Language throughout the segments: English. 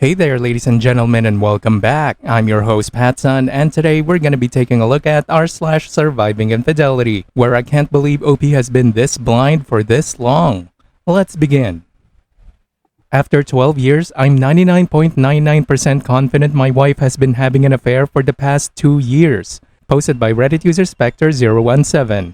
Hey there, ladies and gentlemen, and welcome back. I'm your host, PattSun, and today we're going to be taking a look at r/surviving infidelity, where I can't believe OP has been this blind for this long. Let's begin. After 12 years, I'm 99.99% confident my wife has been having an affair for the past 2 years. Posted by Reddit user Spectre017.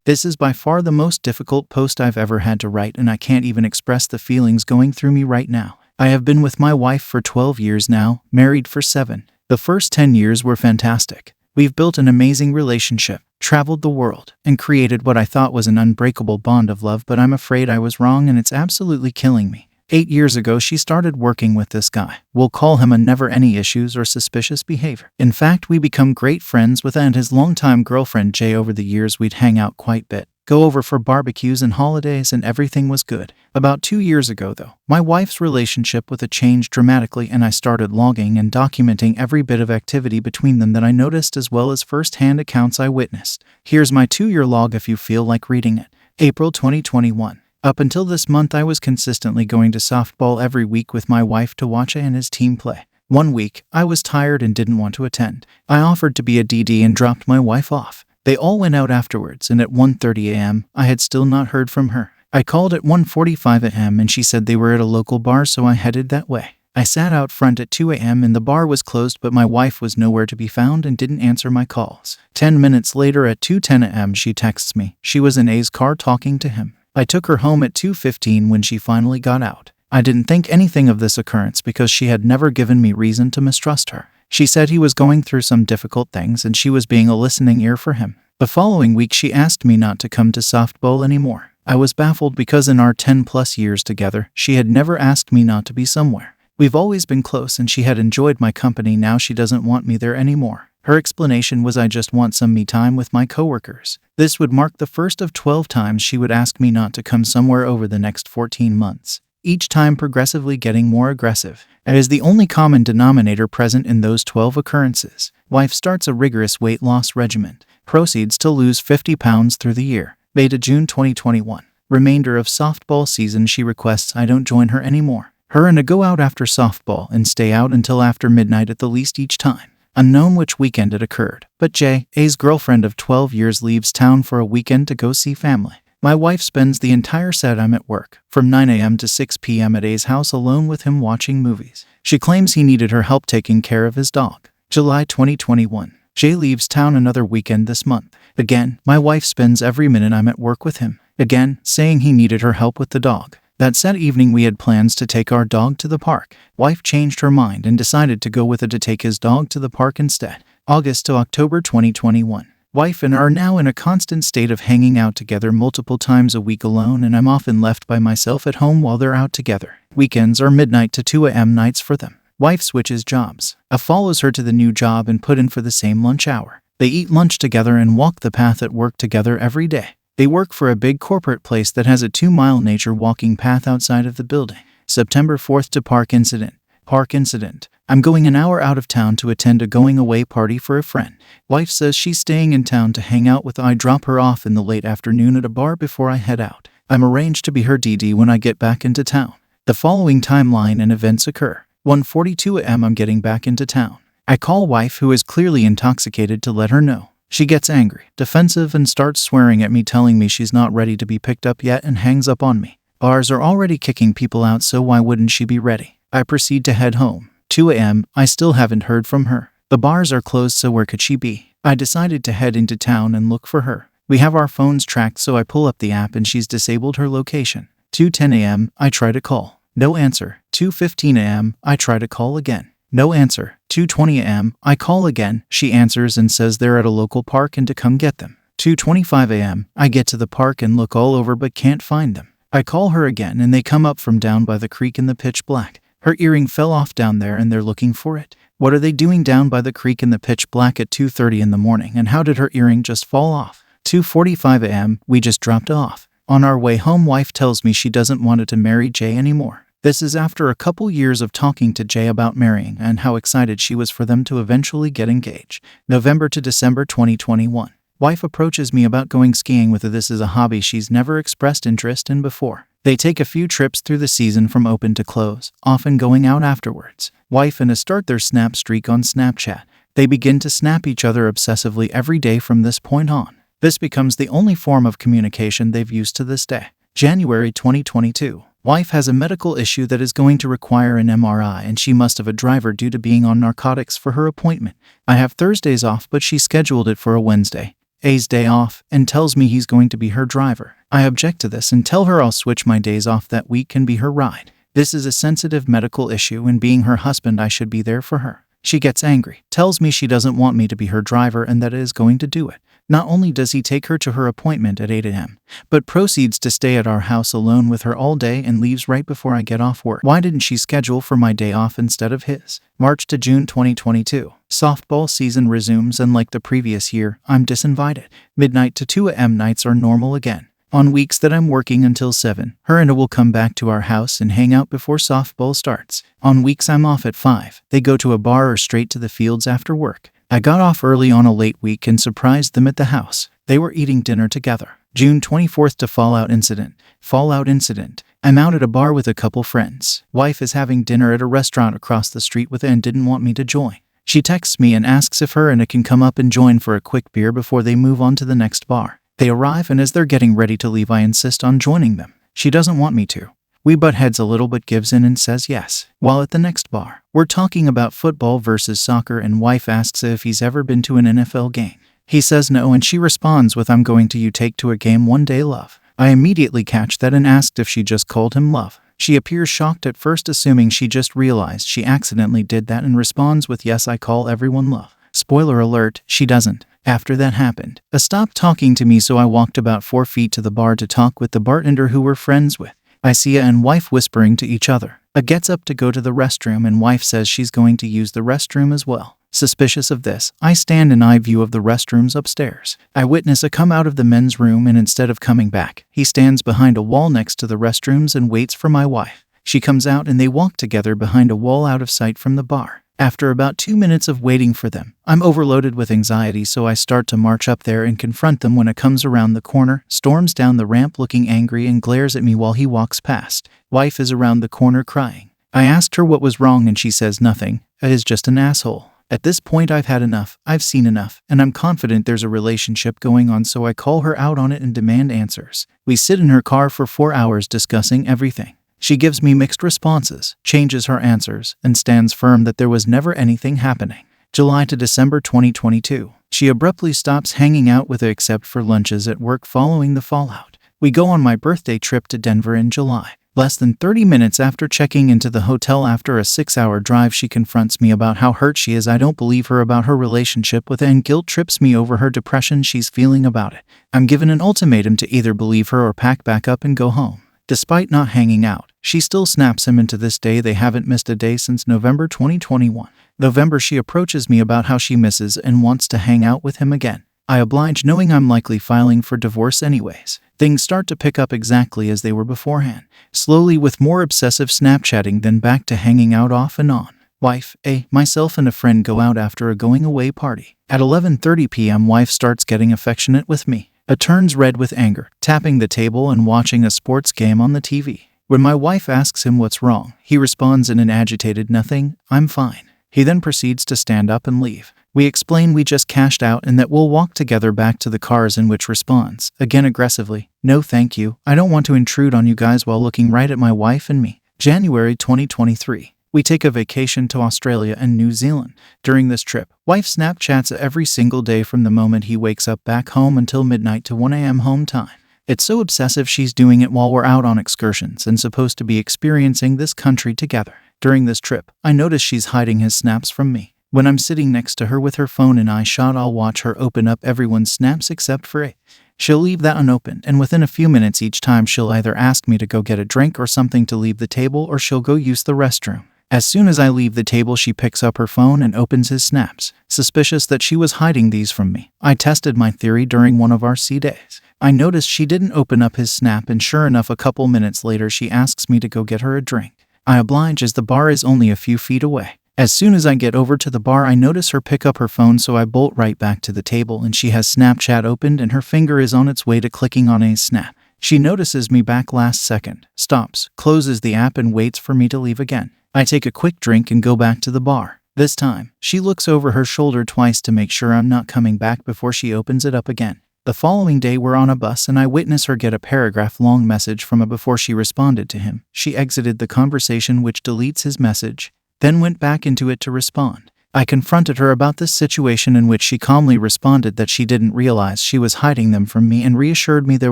This is by far the most difficult post I've ever had to write, and I can't even express the feelings going through me right now. I have been with my wife for 12 years now, married for 7. The first 10 years were fantastic. We've built an amazing relationship, traveled the world, and created what I thought was an unbreakable bond of love, but I'm afraid I was wrong and it's absolutely killing me. 8 years ago, she started working with this guy. We'll call him a never any issues or suspicious behavior. In fact, we become great friends with and his longtime girlfriend Jay. Over the years, we'd hang out quite a bit, go over for barbecues and holidays, and everything was good. About 2 years ago, though, my wife's relationship with it changed dramatically, and I started logging and documenting every bit of activity between them that I noticed, as well as first-hand accounts I witnessed. Here's my 2-year log if you feel like reading it. April 2021. Up until this month, I was consistently going to softball every week with my wife to watch and his team play. One week, I was tired and didn't want to attend. I offered to be a DD and dropped my wife off. They all went out afterwards, and at 1:30 a.m., I had still not heard from her. I called at 1:45 a.m. and she said they were at a local bar, so I headed that way. I sat out front at 2 a.m. and the bar was closed, but my wife was nowhere to be found and didn't answer my calls. 10 minutes later at 2:10 a.m. she texts me. She was in A's car talking to him. I took her home at 2:15 when she finally got out. I didn't think anything of this occurrence because she had never given me reason to mistrust her. She said he was going through some difficult things and she was being a listening ear for him. The following week, she asked me not to come to softball anymore. I was baffled because in our 10+ years together, she had never asked me not to be somewhere. We've always been close and she had enjoyed my company. Now she doesn't want me there anymore. Her explanation was, I just want some me time with my coworkers. This would mark the first of 12 times she would ask me not to come somewhere over the next 14 months. Each time progressively getting more aggressive. It is the only common denominator present in those 12 occurrences. Wife starts a rigorous weight loss regimen. Proceeds to lose 50 pounds through the year. May to June 2021. Remainder of softball season, she requests I don't join her anymore. Her and I go out after softball and stay out until after midnight at the least each time. Unknown which weekend it occurred, but Jay, A's girlfriend of 12 years, leaves town for a weekend to go see family. My wife spends the entire set I'm at work, from 9 a.m. to 6 p.m. at A's house alone with him watching movies. She claims he needed her help taking care of his dog. July 2021. Jay leaves town another weekend this month. Again, my wife spends every minute I'm at work with him. Again, saying he needed her help with the dog. That said evening we had plans to take our dog to the park. Wife changed her mind and decided to go with it to take his dog to the park instead. August to October 2021. Wife and I are now in a constant state of hanging out together multiple times a week alone, and I'm often left by myself at home while they're out together. Weekends are midnight to 2 a.m. nights for them. Wife switches jobs. I follows her to the new job and put in for the same lunch hour. They eat lunch together and walk the path at work together every day. They work for a big corporate place that has a 2-mile nature walking path outside of the building. September 4th to park incident. Park incident. I'm going an hour out of town to attend a going away party for a friend. Wife says she's staying in town to hang out with. I drop her off in the late afternoon at a bar before I head out. I'm arranged to be her DD when I get back into town. The following timeline and events occur. 1:42 a.m. I'm getting back into town. I call wife, who is clearly intoxicated, to let her know. She gets angry, defensive, and starts swearing at me, telling me she's not ready to be picked up yet, and hangs up on me. Bars are already kicking people out, so why wouldn't she be ready? I proceed to head home. 2 a.m. I still haven't heard from her. The bars are closed, so where could she be? I decided to head into town and look for her. We have our phones tracked, so I pull up the app and she's disabled her location. 2:10 a.m. I try to call. No answer. 2:15 a.m. I try to call again. No answer. 2:20 a.m. I call again. She answers and says they're at a local park and to come get them. 2:25 a.m. I get to the park and look all over but can't find them. I call her again and they come up from down by the creek in the pitch black. Her earring fell off down there and they're looking for it. What are they doing down by the creek in the pitch black at 2:30 in the morning, and how did her earring just fall off? 2:45 a.m. We just dropped off. On our way home, wife tells me she doesn't want to marry Jay anymore. This is after a couple years of talking to Jay about marrying and how excited she was for them to eventually get engaged. November to December 2021. Wife approaches me about going skiing with her. This is a hobby she's never expressed interest in before. They take a few trips through the season from open to close, often going out afterwards. Wife and I start their snap streak on Snapchat. They begin to snap each other obsessively every day from this point on. This becomes the only form of communication they've used to this day. January 2022. Wife has a medical issue that is going to require an MRI and she must have a driver due to being on narcotics for her appointment. I have Thursdays off but she scheduled it for a Wednesday. A's day off and tells me he's going to be her driver. I object to this and tell her I'll switch my days off that week and be her ride. This is a sensitive medical issue and being her husband I should be there for her. She gets angry, tells me she doesn't want me to be her driver and that it is going to do it. Not only does he take her to her appointment at 8 a.m., but proceeds to stay at our house alone with her all day and leaves right before I get off work. Why didn't she schedule for my day off instead of his? March to June 2022. Softball season resumes and like the previous year, I'm disinvited. Midnight to 2 a.m. nights are normal again. On weeks that I'm working until 7, her and I will come back to our house and hang out before softball starts. On weeks I'm off at 5, they go to a bar or straight to the fields after work. I got off early on a late week and surprised them at the house. They were eating dinner together. June 24th to Fallout incident. I'm out at a bar with a couple friends. Wife is having dinner at a restaurant across the street with and didn't want me to join. She texts me and asks if her and I can come up and join for a quick beer before they move on to the next bar. They arrive and as they're getting ready to leave I insist on joining them. She doesn't want me to. We butt heads a little but gives in and says yes. While at the next bar, we're talking about football versus soccer and wife asks if he's ever been to an NFL game. He says no and she responds with I'm going to you take to a game one day love. I immediately catch that and asked if she just called him love. She appears shocked at first assuming she just realized she accidentally did that and responds with yes I call everyone love. Spoiler alert, she doesn't. After that happened, I stopped talking to me so I walked about 4 feet to the bar to talk with the bartender who we're friends with. I see her and wife whispering to each other. I gets up to go to the restroom and wife says she's going to use the restroom as well. Suspicious of this, I stand in eye view of the restrooms upstairs. I witness a come out of the men's room and instead of coming back, he stands behind a wall next to the restrooms and waits for my wife. She comes out and they walk together behind a wall out of sight from the bar. After about 2 minutes of waiting for them, I'm overloaded with anxiety so I start to march up there and confront them when it comes around the corner, storms down the ramp looking angry and glares at me while he walks past. Wife is around the corner crying. I asked her what was wrong and she says nothing, it is just an asshole. At this point I've had enough, I've seen enough, and I'm confident there's a relationship going on so I call her out on it and demand answers. We sit in her car for 4 hours discussing everything. She gives me mixed responses, changes her answers, and stands firm that there was never anything happening. July to December 2022. She abruptly stops hanging out with her except for lunches at work following the fallout. We go on my birthday trip to Denver in July. Less than 30 minutes after checking into the hotel after a 6-hour drive, she confronts me about how hurt she is. I don't believe her about her relationship with and guilt trips me over her depression she's feeling about it. I'm given an ultimatum to either believe her or pack back up and go home. Despite not hanging out, she still snaps him, and to this day they haven't missed a day since November 2021. November, she approaches me about how she misses and wants to hang out with him again. I oblige, knowing I'm likely filing for divorce anyways. Things start to pick up exactly as they were beforehand, slowly with more obsessive Snapchatting, then back to hanging out off and on. Wife, myself and a friend go out after a going away party. At 11:30 p.m. wife starts getting affectionate with me. Turns red with anger, tapping the table and watching a sports game on the TV. When my wife asks him what's wrong, he responds in an agitated nothing, I'm fine. He then proceeds to stand up and leave. We explain we just cashed out and that we'll walk together back to the cars, in which responds, again aggressively, no thank you, I don't want to intrude on you guys, while looking right at my wife and me. January 2023. We take a vacation to Australia and New Zealand. During this trip, wife Snapchats every single day from the moment he wakes up back home until midnight to 1 a.m. home time. It's so obsessive she's doing it while we're out on excursions and supposed to be experiencing this country together. During this trip, I notice she's hiding his snaps from me. When I'm sitting next to her with her phone in eye shot, I'll watch her open up everyone's snaps except for A. She'll leave that unopened, and within a few minutes each time she'll either ask me to go get a drink or something to leave the table, or she'll go use the restroom. As soon as I leave the table, she picks up her phone and opens his snaps. Suspicious that she was hiding these from me, I tested my theory during one of our sea days. I noticed she didn't open up his snap, and sure enough, a couple minutes later she asks me to go get her a drink. I oblige as the bar is only a few feet away. As soon as I get over to the bar, I notice her pick up her phone, so I bolt right back to the table, and she has Snapchat opened and her finger is on its way to clicking on a snap. She notices me back last second, stops, closes the app and waits for me to leave again. I take a quick drink and go back to the bar. This time, she looks over her shoulder twice to make sure I'm not coming back before she opens it up again. The following day we're on a bus and I witness her get a paragraph-long message from him before she responded to him. She exited the conversation which deletes his message, then went back into it to respond. I confronted her about this situation in which she calmly responded that she didn't realize she was hiding them from me and reassured me there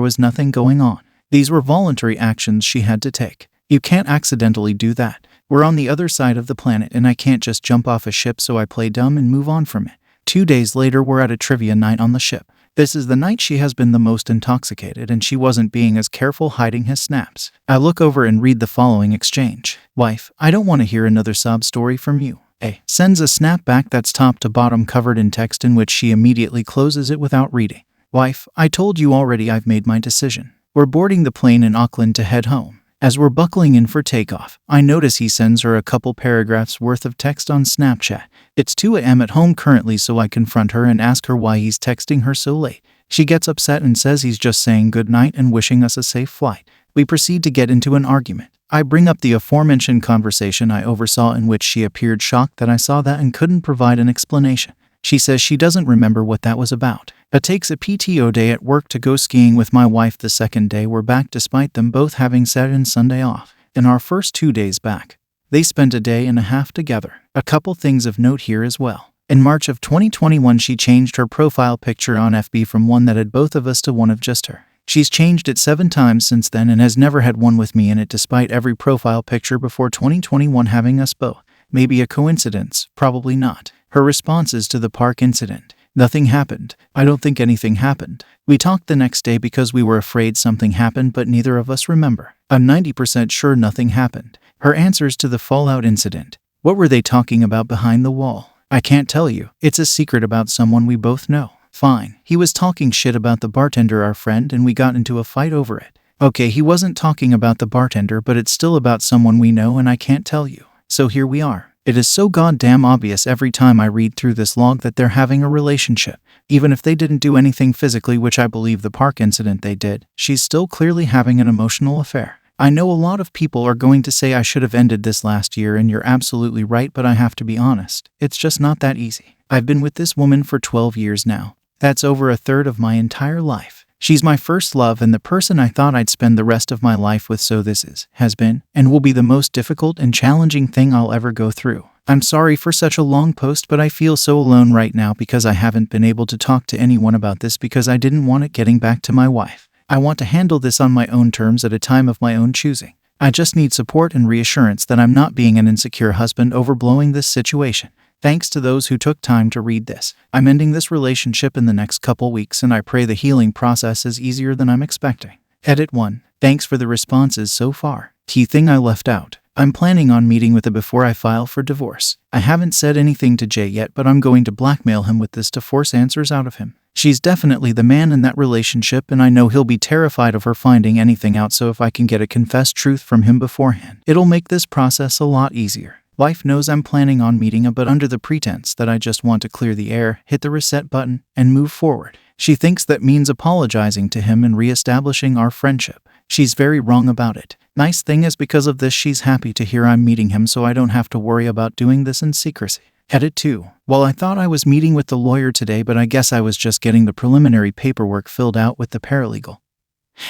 was nothing going on. These were voluntary actions she had to take. You can't accidentally do that. We're on the other side of the planet and I can't just jump off a ship, so I play dumb and move on from it. 2 days later we're at a trivia night on the ship. This is the night she has been the most intoxicated and she wasn't being as careful hiding his snaps. I look over and read the following exchange. Wife, I don't want to hear another sob story from you. A. Sends a snap back that's top to bottom covered in text in which she immediately closes it without reading. Wife, I told you already I've made my decision. We're boarding the plane in Auckland to head home. As we're buckling in for takeoff, I notice he sends her a couple paragraphs worth of text on Snapchat. It's 2 a.m. at home currently, so I confront her and ask her why he's texting her so late. She gets upset and says he's just saying good night and wishing us a safe flight. We proceed to get into an argument. I bring up the aforementioned conversation I oversaw in which she appeared shocked that I saw that and couldn't provide an explanation. She says she doesn't remember what that was about. It takes a PTO day at work to go skiing with my wife. The second day we're back despite them both having Saturday and Sunday off. In our first 2 days back, they spent a day and a half together. A couple things of note here as well. In March of 2021 she changed her profile picture on FB from one that had both of us to one of just her. She's changed it 7 times since then and has never had one with me in it despite every profile picture before 2021 having us both. Maybe a coincidence, probably not. Her responses to the park incident. Nothing happened. I don't think anything happened. We talked the next day because we were afraid something happened, but neither of us remember. I'm 90% sure nothing happened. Her answers to the fallout incident. What were they talking about behind the wall? I can't tell you. It's a secret about someone we both know. Fine. He was talking shit about the bartender, our friend, and we got into a fight over it. Okay, he wasn't talking about the bartender, but it's still about someone we know and I can't tell you. So here we are. It is so goddamn obvious every time I read through this log that they're having a relationship. Even if they didn't do anything physically, which I believe the park incident they did, she's still clearly having an emotional affair. I know a lot of people are going to say I should have ended this last year, and you're absolutely right, but I have to be honest. It's just not that easy. I've been with this woman for 12 years now. That's over a third of my entire life. She's my first love and the person I thought I'd spend the rest of my life with, so this has been, and will be the most difficult and challenging thing I'll ever go through. I'm sorry for such a long post, but I feel so alone right now because I haven't been able to talk to anyone about this because I didn't want it getting back to my wife. I want to handle this on my own terms at a time of my own choosing. I just need support and reassurance that I'm not being an insecure husband overblowing this situation. Thanks to those who took time to read this. I'm ending this relationship in the next couple weeks and I pray the healing process is easier than I'm expecting. Edit 1. Thanks for the responses so far. Key thing I left out. I'm planning on meeting with him before I file for divorce. I haven't said anything to Jay yet, but I'm going to blackmail him with this to force answers out of him. She's definitely the man in that relationship and I know he'll be terrified of her finding anything out, so if I can get a confessed truth from him beforehand, it'll make this process a lot easier. Wife knows I'm planning on meeting him, but under the pretense that I just want to clear the air, hit the reset button, and move forward. She thinks that means apologizing to him and reestablishing our friendship. She's very wrong about it. Nice thing is, because of this, she's happy to hear I'm meeting him, so I don't have to worry about doing this in secrecy. Edit 2. Well, I thought I was meeting with the lawyer today, but I guess I was just getting the preliminary paperwork filled out with the paralegal.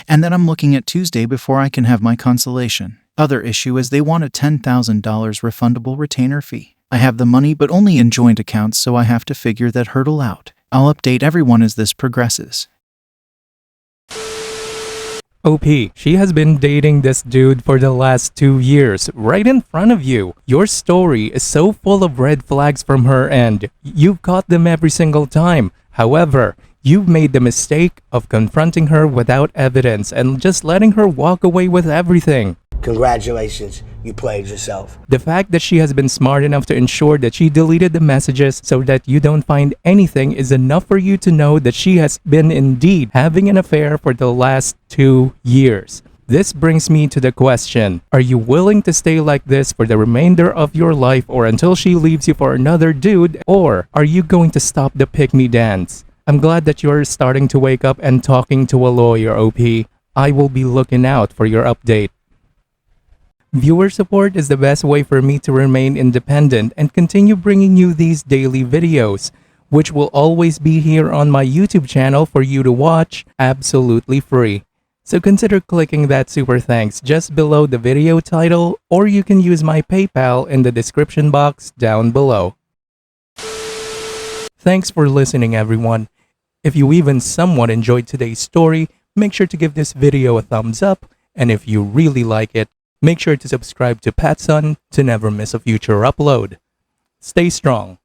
And then I'm looking at Tuesday before I can have my consultation. Other issue is they want a $10,000 refundable retainer fee. I have the money, but only in joint accounts, so I have to figure that hurdle out. I'll update everyone as this progresses. OP, she has been dating this dude for the last 2 years, right in front of you. Your story is so full of red flags from her end. You've caught them every single time. However, you've made the mistake of confronting her without evidence and just letting her walk away with everything. Congratulations, you played yourself. The fact that she has been smart enough to ensure that she deleted the messages so that you don't find anything is enough for you to know that she has been indeed having an affair for the last 2 years. This brings me to the question, are you willing to stay like this for the remainder of your life or until she leaves you for another dude, or are you going to stop the pick-me dance? I'm glad that you're starting to wake up and talking to a lawyer, OP. I will be looking out for your update. Viewer support is the best way for me to remain independent and continue bringing you these daily videos, which will always be here on my YouTube channel for you to watch absolutely free. So consider clicking that super thanks just below the video title, or you can use my PayPal in the description box down below. Thanks for listening, everyone. If you even somewhat enjoyed today's story, make sure to give this video a thumbs up, and if you really like it, make sure to subscribe to PattSun to never miss a future upload. Stay strong.